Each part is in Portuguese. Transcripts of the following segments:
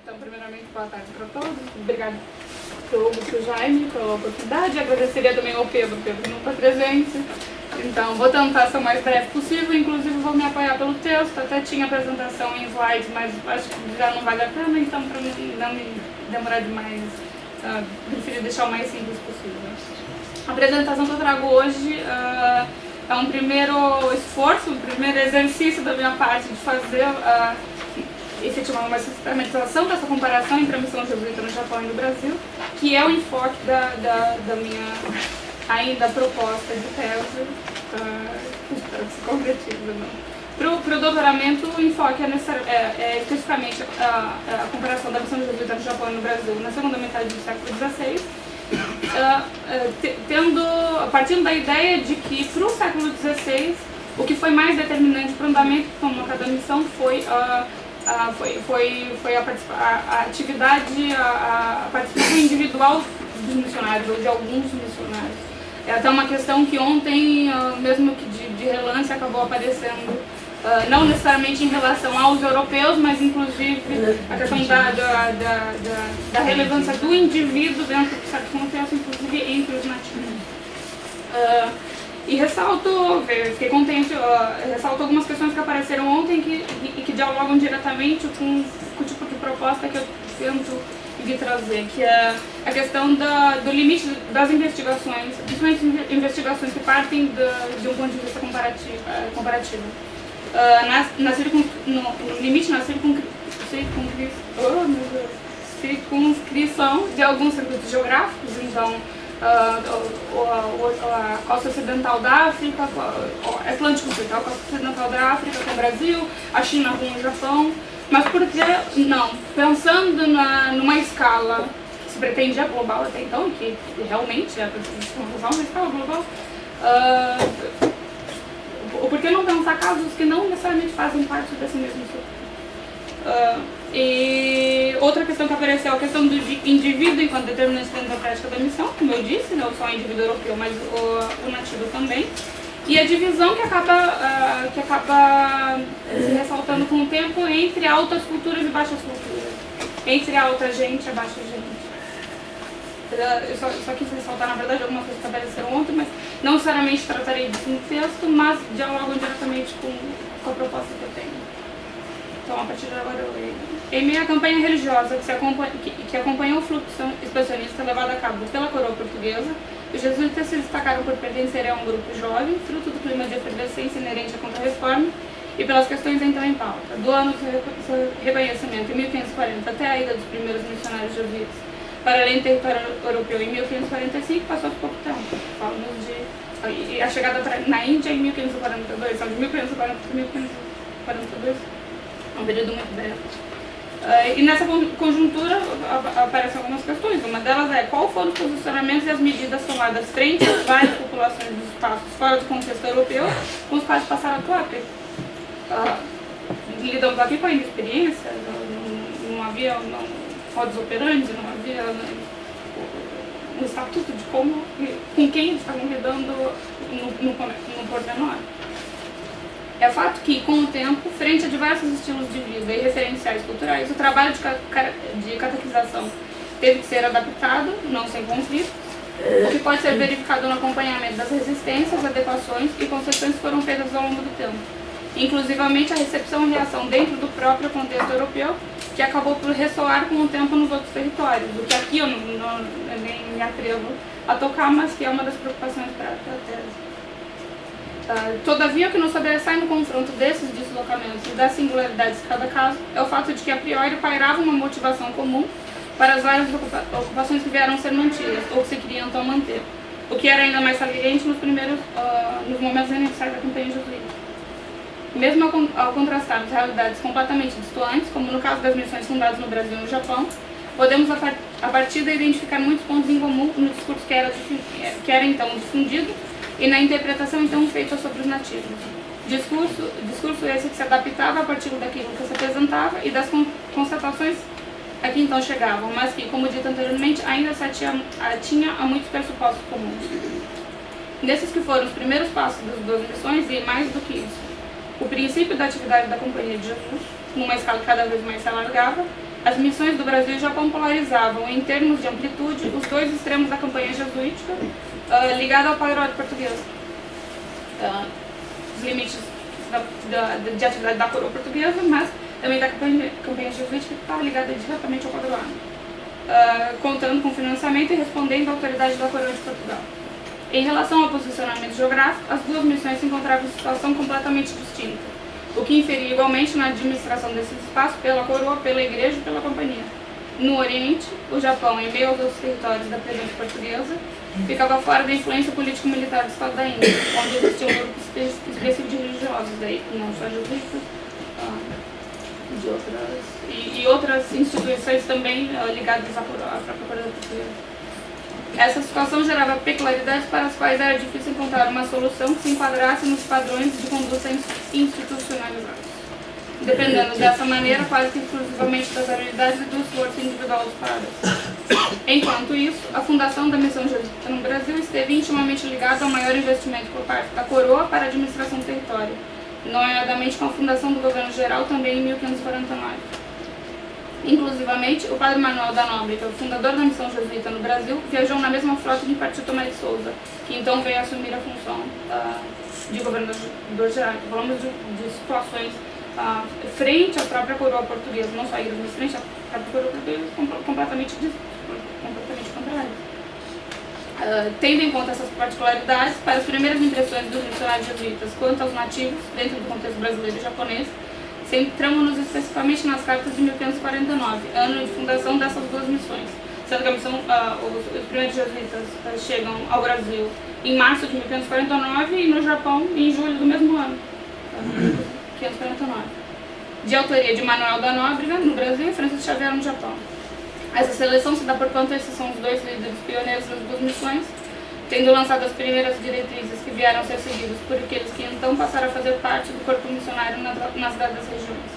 Então, primeiramente, boa tarde para todos. Obrigada pro Hugo e pro Jaime pela oportunidade. Agradeceria também ao Pedro não está presente. Então, vou tentar ser o mais breve possível. Inclusive, vou me apoiar pelo texto. Até tinha apresentação em slides, mas acho que já não vale a pena. Então, para não me demorar demais, preferi deixar o mais simples possível. A apresentação que eu trago hoje é um primeiro esforço, um primeiro exercício da minha parte de fazer efetivamente uma sistematização dessa comparação entre a missão jesuíta no Japão e no Brasil, que é o enfoque da minha ainda proposta de tese, espero que se concretize. Para o doutoramento, o enfoque é especificamente a comparação da missão jesuíta no Japão e no Brasil na segunda metade do século XVI, partindo da ideia de que para o século XVI o que foi mais determinante para o andamento da missão foi a atividade, a participação individual dos missionários ou de alguns missionários. É até uma questão que ontem, mesmo que de relance, acabou aparecendo, não necessariamente em relação aos europeus, mas inclusive a questão da relevância do indivíduo dentro de certo contexto, inclusive entre os nativos. E fiquei contente, ressalto algumas questões que apareceram ontem e que dialogam diretamente com o tipo de proposta que eu tento vir trazer, que é a questão do limite das investigações, principalmente investigações que partem de um ponto de vista comparativo. No limite na circunscrição de alguns circuitos geográficos, então a costa ocidental da África, Atlântico Ocidental, a costa ocidental da África com o Brasil, a China com o Japão, mas por que não? Pensando numa escala que se pretendia global até então, que realmente é uma escala global, por que não pensar casos que não necessariamente fazem parte desse mesmo circuito? E outra questão que apareceu é a questão do indivíduo enquanto determinante dentro da prática da missão, como eu disse, não só o indivíduo europeu, mas o nativo também. E a divisão que acaba se ressaltando com o tempo entre altas culturas e baixas culturas, entre a alta gente e a baixa gente. Eu só quis ressaltar, na verdade, algumas coisas que apareceram ontem, mas não necessariamente tratarei disso no texto, mas dialogam diretamente com a proposta que eu tenho. Então, a partir de agora eu leio. Em meio à campanha religiosa que acompanhou o fluxo expansionista levado a cabo pela coroa portuguesa, os jesuítas se destacaram por pertencerem a um grupo jovem, fruto do clima de efervescência inerente à Contra-Reforma e pelas questões então em pauta. Do ano do seu reconhecimento, em 1540, até a ida dos primeiros missionários jesuítas para além do território europeu em 1545, passou-se pouco tempo. Falamos e a chegada na Índia em 1542, são de 1540 a 1542. Um período muito breve. E nessa conjuntura aparecem algumas questões. Uma delas é qual foram os posicionamentos e as medidas tomadas frente às várias populações dos espaços fora do contexto europeu com os quais passaram a atuar. Lidamos aqui com a inexperiência, não havia modus operandi, não havia um estatuto de com quem estavam lidando no pormenor. É fato que, com o tempo, frente a diversos estilos de vida e referenciais culturais, o trabalho de catequização teve que ser adaptado, não sem conflito, o que pode ser verificado no acompanhamento das resistências, adequações e concessões que foram feitas ao longo do tempo. Inclusivamente a recepção e reação dentro do próprio contexto europeu, que acabou por ressoar com o tempo nos outros territórios, o que aqui eu nem me atrevo a tocar, mas que é uma das preocupações para a tese. Todavia, o que nos sobressai no confronto desses deslocamentos e das singularidades de cada caso é o fato de que, a priori, pairava uma motivação comum para as várias ocupações que vieram a ser mantidas, ou que se queriam então manter, o que era ainda mais saliente nos momentos iniciais da campanha jesuíta. Mesmo ao contrastarmos realidades completamente distantes, como no caso das missões fundadas no Brasil e no Japão, podemos, a partir daí, identificar muitos pontos em comum no discurso que era então difundido e na interpretação então feita sobre os nativos. Discurso esse que se adaptava a partir daquilo que se apresentava e das constatações a que então chegavam, mas que, como dito anteriormente, ainda se atinha a muitos pressupostos comuns. Desses que foram os primeiros passos das duas missões, e mais do que isso, o princípio da atividade da Companhia de Jesus, numa escala que cada vez mais se alargava, As missões do Brasil e Japão polarizavam, em termos de amplitude, os dois extremos da campanha jesuítica ligada ao patriota português. Os limites de atividade da coroa portuguesa, mas também da campanha jesuítica que estava ligada diretamente ao patriota, contando com financiamento e respondendo à autoridade da coroa de Portugal. Em relação ao posicionamento geográfico, as duas missões se encontravam em situação completamente distinta, o que inferia igualmente na administração desses espaços pela coroa, pela igreja e pela companhia. No Oriente, o Japão, em meio aos outros territórios da presença portuguesa, ficava fora da influência político-militar do Estado da Índia, onde existia um grupo expressivo de religiosos, daí, não só jesuítas, e outras instituições também ligadas à própria coroa portuguesa. Essa situação gerava peculiaridades para as quais era difícil encontrar uma solução que se enquadrasse nos padrões de conduta institucionalizados, dependendo dessa maneira quase que exclusivamente das habilidades e do esforço individual dos padres. Enquanto isso, a fundação da missão jesuíta no Brasil esteve intimamente ligada ao maior investimento por parte da coroa para a administração do território, nomeadamente com a fundação do governo geral também em 1549. Inclusivamente, o padre Manuel da Nobre, que é o fundador da missão jesuíta no Brasil, viajou na mesma frota de Partido Tomé de Souza, que então veio assumir a função de governador geral. Então, falamos de situações frente à própria coroa portuguesa, não só a igreja, mas frente à própria coroa portuguesa, completamente contrárias. Tendo em conta essas particularidades, para as primeiras impressões dos missionários jesuítas quanto aos nativos, dentro do contexto brasileiro e japonês, centramos-nos especificamente nas cartas de 1549, ano de fundação dessas duas missões, sendo que os primeiros jesuítas chegam ao Brasil em março de 1549 e no Japão em julho do mesmo ano, 1549. De autoria de Manuel da Nóbrega, no Brasil, e Francisco Xavier, no Japão. Essa seleção se dá por quanto esses são os dois líderes pioneiros das duas missões, tendo lançado as primeiras diretrizes que vieram a ser seguidas por aqueles que então passaram a fazer parte do corpo missionário nas dadas regiões.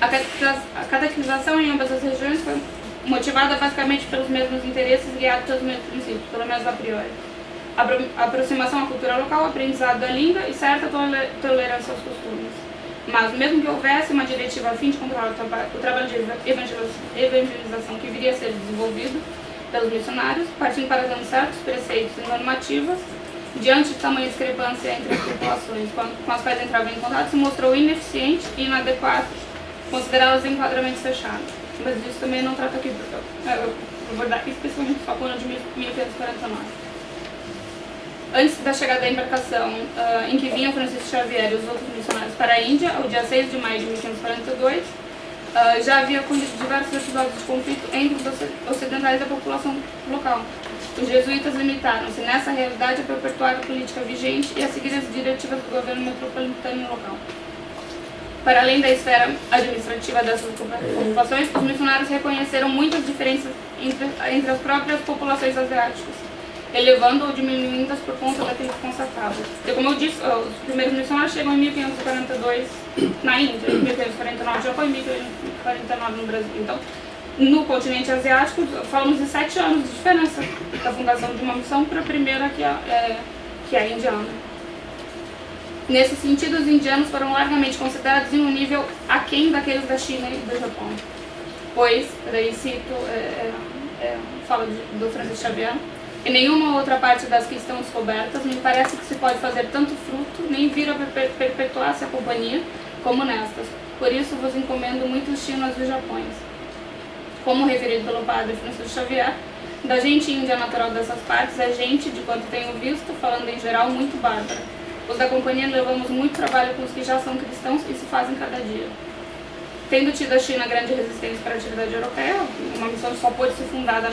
A catequização em ambas as regiões foi motivada basicamente pelos mesmos interesses e guiada pelos mesmos princípios, pelo menos a priori. A aproximação à cultura local, aprendizado da língua e certa tolerância aos costumes. Mas, mesmo que houvesse uma diretiva a fim de controlar o trabalho de evangelização que viria a ser desenvolvido pelos missionários, partindo para dando certos preceitos e normativas, diante de tamanha discrepância entre as populações com as quais entravam em contato, se mostrou ineficiente e inadequado considerá-las enquadramentos fechados. Mas isso também não trata aqui, porque eu vou abordar especialmente só o ano de 1549. Antes da chegada da embarcação em que vinham Francisco Xavier e os outros missionários para a Índia, ao dia 6 de maio de 1542, já havia ocorrido diversos episódios de conflito entre os ocidentais e a população local. Os jesuítas limitaram-se, nessa realidade, a perpetuar a política vigente e a seguir as diretivas do governo metropolitano local. Para além da esfera administrativa dessas populações, os missionários reconheceram muitas diferenças entre as próprias populações asiáticas, elevando ou diminuindo-as por conta daquilo que constatavam. E como eu disse, os primeiros missionários chegam em 1542 na Índia, em 1549 no Japão e em 1549 no Brasil. Então, no continente asiático, falamos de 7 anos de diferença da fundação de uma missão para a primeira, que é a indiana. Nesse sentido, os indianos foram largamente considerados em um nível aquém daqueles da China e do Japão. Pois, daí cito, fala do Francisco Xavier, em nenhuma outra parte das que estão descobertas me parece que se pode fazer tanto fruto, nem vir a perpetuar-se a companhia, como nestas. Por isso vos encomendo muitos chinos e japões. Como referido pelo padre Francisco Xavier, da gente índia natural dessas partes é gente, de quanto tenho visto, falando em geral, muito bárbara. Os da companhia levamos muito trabalho com os que já são cristãos e se fazem cada dia. Tendo tido a China grande resistência para a atividade europeia, uma missão só pôde ser fundada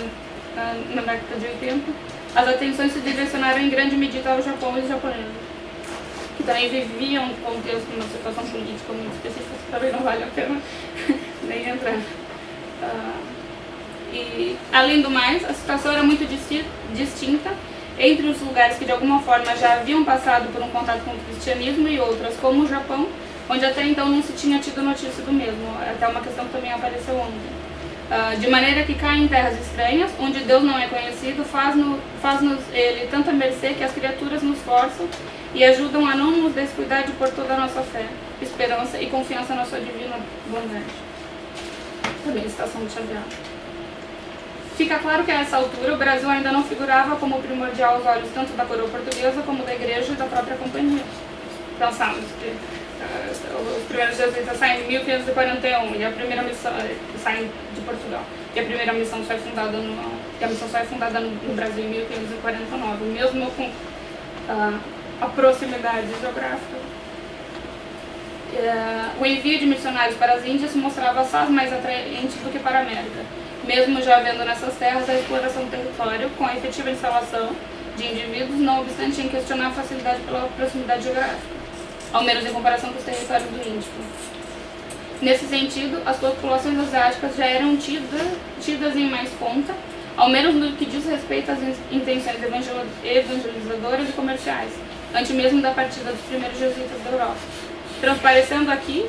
na década de 80, as atenções se direcionaram em grande medida ao Japão e os japoneses, que também viviam um contexto, uma situação política muito específica, que também não vale a pena nem entrar. E, além do mais, a situação era muito distinta entre os lugares que de alguma forma já haviam passado por um contato com o cristianismo e outras, como o Japão, onde até então não se tinha tido notícia do mesmo, até uma questão que também apareceu ontem. De maneira que cai em terras estranhas, onde Deus não é conhecido, faz-nos Ele tanta mercê que as criaturas nos forçam e ajudam a não nos descuidar de pôr toda a nossa fé, esperança e confiança na sua divina bondade. Também citação de Xavier. Fica claro que a essa altura o Brasil ainda não figurava como primordial aos olhos tanto da coroa portuguesa como da igreja e da própria companhia. Pensamos que os primeiros jesuítas saem em 1541 e a primeira missão saem de Portugal. E a primeira missão só é fundada no Brasil em 1549, mesmo com a proximidade geográfica. O envio de missionários para as Índias se mostrava assaz mais atraente do que para a América, mesmo já havendo nessas terras a exploração do território com a efetiva instalação de indivíduos, não obstante em questionar a facilidade pela proximidade geográfica, ao menos em comparação com os territórios do Índico. Nesse sentido, as populações asiáticas já eram tidas em mais conta, ao menos no que diz respeito às intenções evangelizadoras e comerciais, antes mesmo da partida dos primeiros jesuítas da Europa. Transparecendo aqui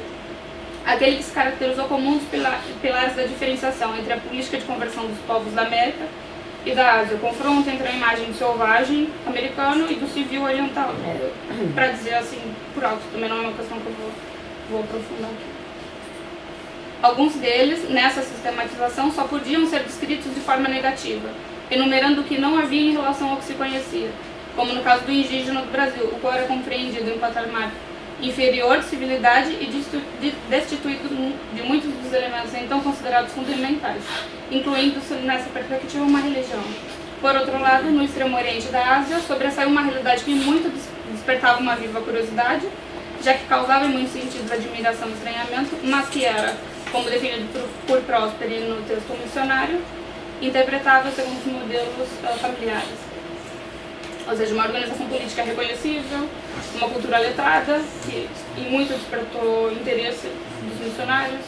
aquele que se caracterizou como um dos pilares da diferenciação entre a política de conversão dos povos da América e da Ásia, o confronto entre a imagem do selvagem americano e do civil oriental. Para dizer assim, por alto, também não é uma questão que eu vou aprofundar aqui. Alguns deles, nessa sistematização, só podiam ser descritos de forma negativa, enumerando o que não havia em relação ao que se conhecia, como no caso do indígena do Brasil, o qual era compreendido em patamar inferior de civilidade e destituído de muitos dos elementos então considerados fundamentais, incluindo-se nessa perspectiva uma religião. Por outro lado, no extremo oriente da Ásia, sobressaiu uma realidade que muito despertava uma viva curiosidade, já que causava em muitos sentidos admiração e estranhamento, mas que era, como definido por Próspero no texto missionário, interpretável segundo os modelos familiares. Ou seja, uma organização política reconhecível, uma cultura letrada, que em muito despertou interesse dos missionários,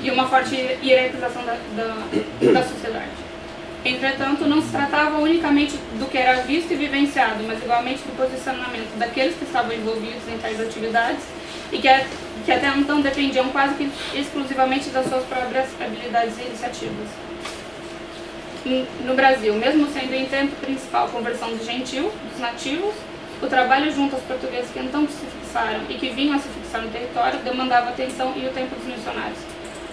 e uma forte hierarquização da sociedade. Entretanto, não se tratava unicamente do que era visto e vivenciado, mas igualmente do posicionamento daqueles que estavam envolvidos em tais atividades e que até então dependiam quase que exclusivamente das suas próprias habilidades e iniciativas. No Brasil, mesmo sendo o intento principal a conversão do gentil, dos nativos, o trabalho junto aos portugueses que então se fixaram e que vinham a se fixar no território demandava atenção e o tempo dos missionários.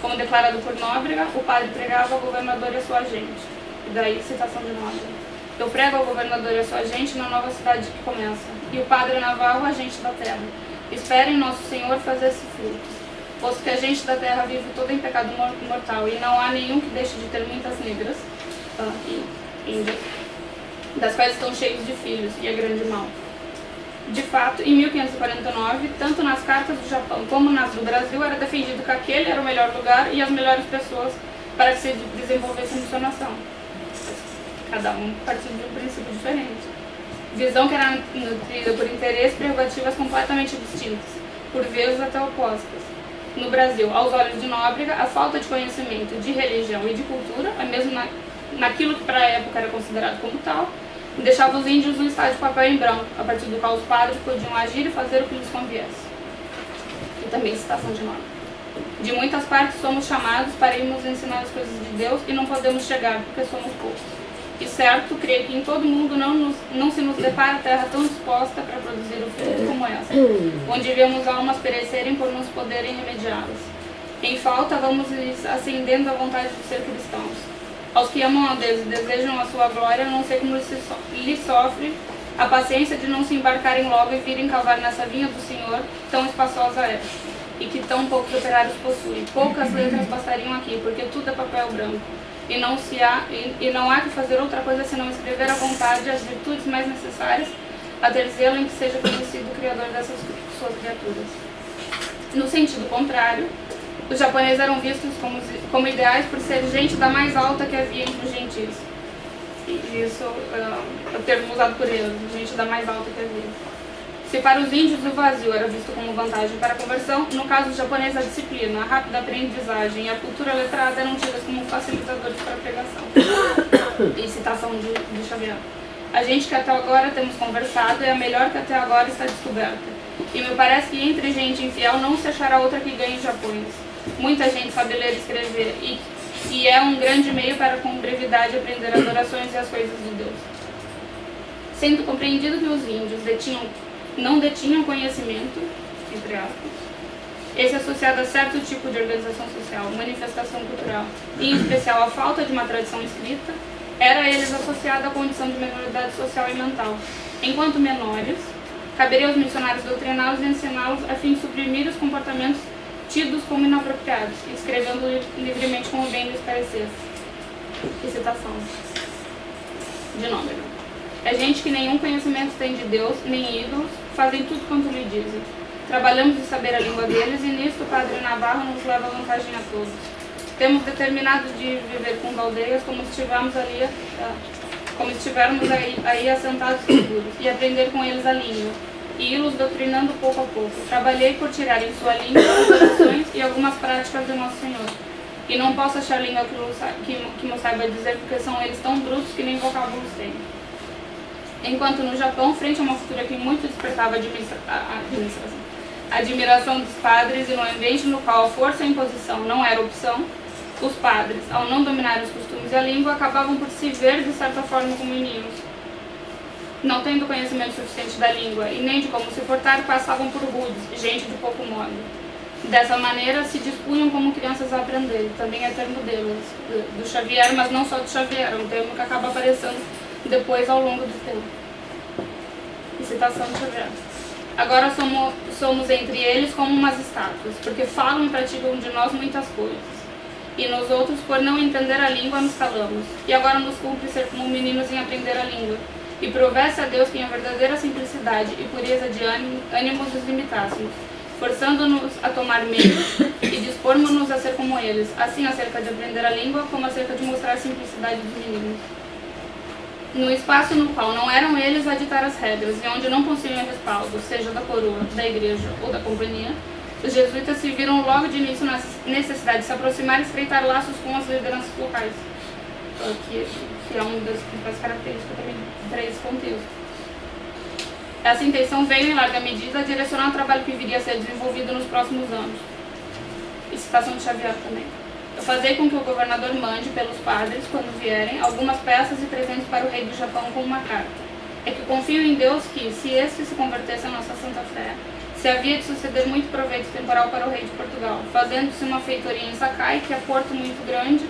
Como declarado por Nóbrega, o padre pregava ao governador e a sua gente. E daí, citação de Nóbrega. Eu prego ao governador e a sua gente na nova cidade que começa, e o padre naval, a gente da terra. Esperem nosso Senhor fazer-se frutos, posto que a gente da terra vive toda em pecado mortal, e não há nenhum que deixe de ter muitas negras, índias, das quais estão cheios de filhos, e é grande mal. De fato, em 1549, tanto nas cartas do Japão como nas do Brasil, era defendido que aquele era o melhor lugar e as melhores pessoas para que se desenvolvesse a missionação. Cada um partindo de um princípio diferente. Visão que era nutrida por interesses e prerrogativas completamente distintas, por vezes até opostas. No Brasil, aos olhos de Nóbrega, a falta de conhecimento de religião e de cultura, mesmo naquilo que para a época era considerado como tal, deixava os índios no estado de papel em branco, a partir do qual os padres podiam agir e fazer o que lhes conviesse. E também citação de Nóbrega. De muitas partes somos chamados para irmos ensinar as coisas de Deus e não podemos chegar porque somos poucos. E certo, creio que em todo mundo não se nos depara terra tão disposta para produzir o fruto como essa, onde vemos almas perecerem por não poderem remediá-las. Em falta, vamos lhes acendendo a vontade de ser cristãos. Aos que amam a Deus e desejam a sua glória, não sei como lhes sofre a paciência de não se embarcarem logo e virem cavar nessa vinha do Senhor, tão espaçosa é, e que tão poucos operários possuem. Poucas letras bastariam aqui, porque tudo é papel branco. E não há que fazer outra coisa senão escrever à vontade as virtudes mais necessárias a ter zelo em que seja conhecido o Criador dessas suas criaturas. No sentido contrário, os japoneses eram vistos como ideais por ser gente da mais alta que havia entre os gentis. E isso é o termo usado por eles, gente da mais alta que havia. Se para os índios o vazio era visto como vantagem para a conversão, no caso dos japoneses a disciplina, a rápida aprendizagem e a cultura letrada eram tidas como facilitadores para a pregação. E citação de Xavier. A gente que até agora temos conversado é a melhor que até agora está descoberta. E me parece que entre gente infiel não se achará outra que ganhe os Japões. Muita gente sabe ler e escrever e é um grande meio para com brevidade aprender as orações e as coisas de Deus. Sendo compreendido que os índios não detinham conhecimento, entre aspas, esse associado a certo tipo de organização social, manifestação cultural, e em especial a falta de uma tradição escrita, era a eles associada a condição de minoridade social e mental. Enquanto menores, caberia aos missionários doutriná-los e ensiná-los a fim de suprimir os comportamentos tidos como inapropriados, escrevendo livremente como bem lhes parecesse. E citação de número. É gente que nenhum conhecimento tem de Deus, nem ídolos, fazem tudo quanto lhe dizem. Trabalhamos de saber a língua deles e nisto o Padre Navarro nos leva vantagem a todos. Temos determinado de viver com aldeias como estivermos aí assentados seguros, e aprender com eles a língua, e ir-los doutrinando pouco a pouco. Trabalhei por tirar em sua língua as orações e algumas práticas do Nosso Senhor. E não posso achar língua que me saiba dizer, porque são eles tão brutos que nem vocábulos têm. Enquanto no Japão, frente a uma cultura que muito despertava a admiração dos padres, e no ambiente no qual a força e a imposição não era opção, os padres, ao não dominarem os costumes e a língua, acabavam por se ver de certa forma como meninos. Não tendo conhecimento suficiente da língua e nem de como se portar, passavam por rudes, gente de pouco modo. Dessa maneira, se dispunham como crianças a aprender. Também é termo deles, do Xavier, mas não só do Xavier, é um termo que acaba aparecendo depois ao longo do tempo. E citação de Xavier. Agora somos entre eles como umas estátuas, porque falam e praticam de nós muitas coisas. E nós outros, por não entender a língua, nos calamos. E agora nos cumpre ser como meninos em aprender a língua. E provesse a Deus que em verdadeira simplicidade e pureza de ânimos os imitássemos, forçando-nos a tomar meios e dispormos-nos a ser como eles, assim acerca de aprender a língua, como acerca de mostrar a simplicidade dos meninos. No espaço no qual não eram eles a ditar as regras e onde não possuíam respaldo, seja da coroa, da igreja ou da companhia, os jesuítas se viram logo de início na necessidade de se aproximar e estreitar laços com as lideranças locais, que é uma das principais características também para esse contexto. Essa intenção veio, em larga medida, a direcionar o trabalho que viria a ser desenvolvido nos próximos anos. E citação de Xavier também. Eu fazei com que o governador mande, pelos padres, quando vierem, algumas peças e presentes para o rei do Japão com uma carta. É que confio em Deus que, se este se convertesse à nossa santa fé, se havia de suceder muito proveito temporal para o rei de Portugal, fazendo-se uma feitoria em Sakai, que é porto muito grande,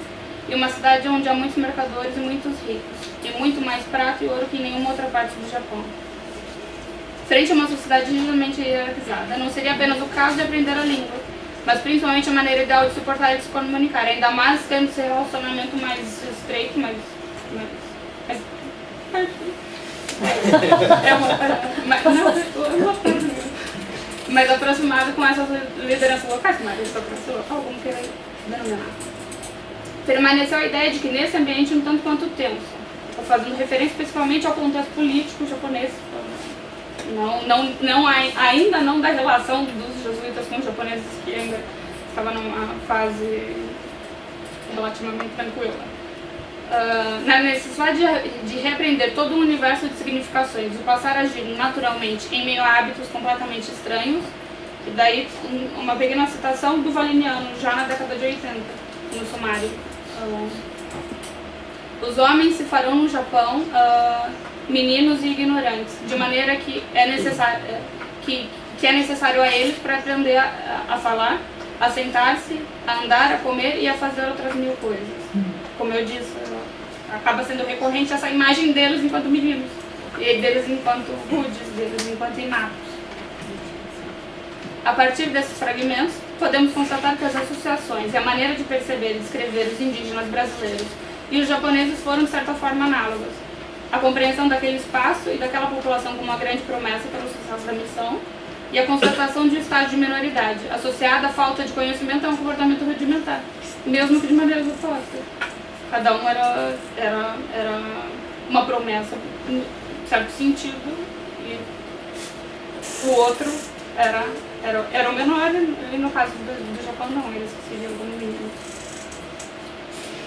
e uma cidade onde há muitos mercadores e muitos ricos, e muito mais prata e ouro que em nenhuma outra parte do Japão. Frente a uma sociedade rigidamente hierarquizada, não seria apenas o caso de aprender a língua, mas principalmente a maneira ideal de se portar e de se comunicar, ainda mais tendo esse relacionamento mais estreito, mais aproximado com essas lideranças locais, com a aristocracia local, como queira denominar. Permaneceu a ideia de que nesse ambiente um tanto quanto tenso, fazendo referência especificamente ao contexto político japonês, ainda não da relação dos jesuítas com os japoneses, que ainda estava numa fase relativamente tranquila. Na necessidade de repreender todo um universo de significações e passar a agir naturalmente em meio a hábitos completamente estranhos, e daí uma pequena citação do Valiniano, já na década de 80, no sumário. Os homens se farão no Japão meninos e ignorantes, de maneira que é necessário a eles para aprender a falar, a sentar-se, a andar, a comer e a fazer outras mil coisas. Como eu disse, acaba sendo recorrente essa imagem deles enquanto meninos, e deles enquanto rudes, deles enquanto inatos. A partir desses fragmentos, podemos constatar que as associações e a maneira de perceber e descrever os indígenas brasileiros e os japoneses foram, de certa forma, análogas. A compreensão daquele espaço e daquela população como uma grande promessa para o sucesso da missão, e a constatação de um estado de minoridade, associada à falta de conhecimento a um comportamento rudimentar, mesmo que de maneira oposta. Cada um era uma promessa, em certo sentido, e o outro era o menor, e no caso do Japão não, eles se viam como meninos.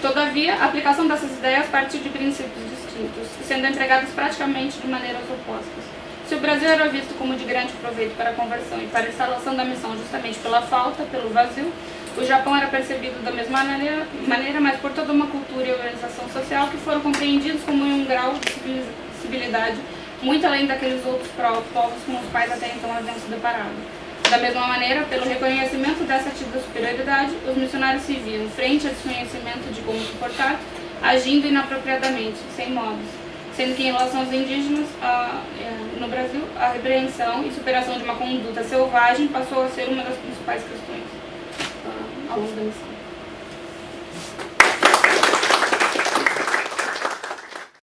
Todavia, a aplicação dessas ideias partiu de princípios distintos, sendo empregadas praticamente de maneiras opostas. Se o Brasil era visto como de grande proveito para a conversão e para a instalação da missão justamente pela falta, pelo vazio, o Japão era percebido da mesma maneira, mas por toda uma cultura e organização social que foram compreendidos como em um grau de civilidade muito além daqueles outros povos com os quais até então haviam se deparado. Da mesma maneira, pelo reconhecimento dessa atitude de superioridade, os missionários se viam, frente ao desconhecimento de como se portar, agindo inapropriadamente, sem modos, sendo que em relação aos indígenas, no Brasil, a repreensão e superação de uma conduta selvagem passou a ser uma das principais questões ao longo da missão.